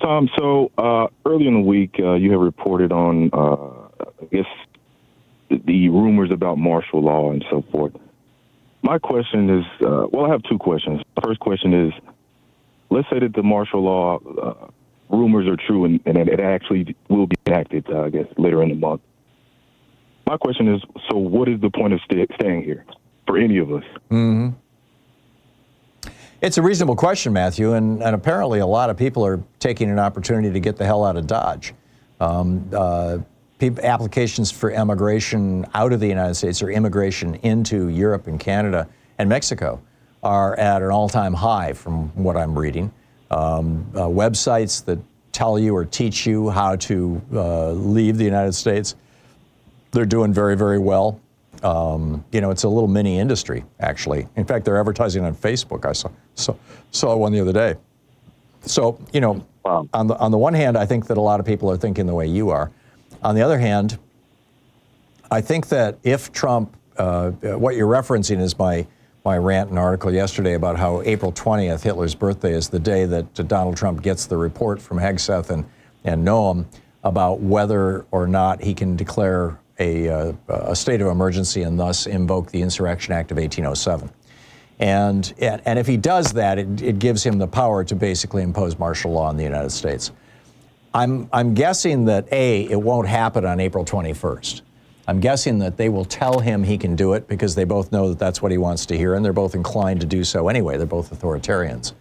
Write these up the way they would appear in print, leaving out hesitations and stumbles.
Tom, so early in the week, you have reported on, I guess, the rumors about martial law and so forth. My question is, I have two questions. The first question is, let's say that the martial law rumors are true and it actually will be enacted, I guess, later in the month. My question is, so what is the point of staying here for any of us? Mm-hmm. It's a reasonable question, Matthew, and apparently a lot of people are taking an opportunity to get the hell out of Dodge. Applications for emigration out of the United States or immigration into Europe and Canada and Mexico are at an all-time high from what I'm reading. Websites that tell you or teach you how to leave the United States, they're doing very, very well. It's a little mini industry, actually. In fact, they're advertising on Facebook. I saw one the other day. So, wow. on the one hand, I think that a lot of people are thinking the way you are. On the other hand, I think that if Trump, what you're referencing is my rant and article yesterday about how April 20th, Hitler's birthday, is the day that Donald Trump gets the report from Hegseth and Noam about whether or not he can declare a state of emergency and thus invoke the Insurrection Act of 1807. And if he does that, it gives him the power to basically impose martial law in the United States. I'm guessing that, it won't happen on April 21st. I'm guessing that they will tell him he can do it because they both know that that's what he wants to hear, and they're both inclined to do so anyway. They're both authoritarians.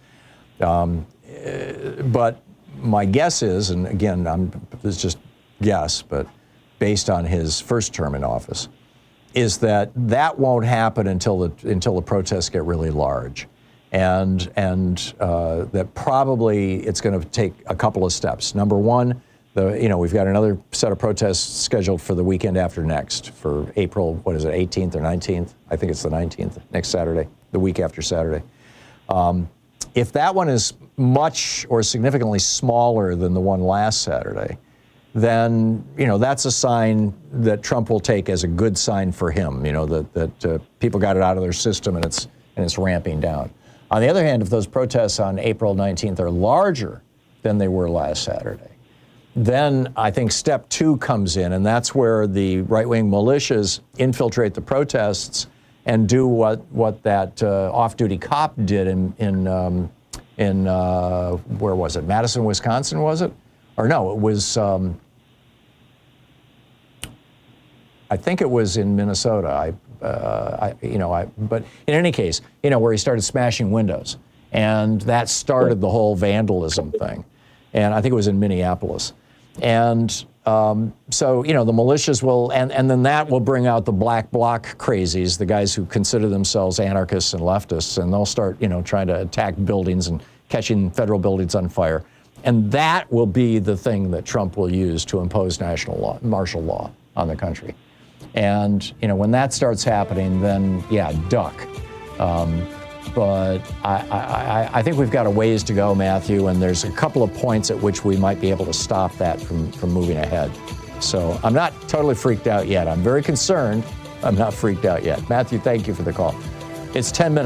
But my guess is, and again, it's just guess, but based on his first term in office, is that won't happen until the protests get really large. And that probably it's going to take a couple of steps. Number one, we've got another set of protests scheduled for the weekend after next, for April, 18th or 19th? I think it's the 19th, next Saturday, the week after Saturday. If that one is much or significantly smaller than the one last Saturday, then, that's a sign that Trump will take as a good sign for him, that people got it out of their system and it's ramping down. On the other hand, if those protests on April 19th are larger than they were last Saturday, then I think step two comes in, and that's where the right-wing militias infiltrate the protests and do what that off-duty cop did in where was it? Madison, Wisconsin, was it? Or no, it was, I think it was in Minnesota. But in any case, where he started smashing windows, and that started the whole vandalism thing. And I think it was in Minneapolis. And so, the militias will, and then that will bring out the black bloc crazies, the guys who consider themselves anarchists and leftists, and they'll start, trying to attack buildings and catching federal buildings on fire. And that will be the thing that Trump will use to impose martial law on the country. And, when that starts happening, then, duck. But I think we've got a ways to go, Matthew, and there's a couple of points at which we might be able to stop that from moving ahead. So I'm not totally freaked out yet. I'm very concerned. I'm not freaked out yet. Matthew, thank you for the call. It's 10 minutes.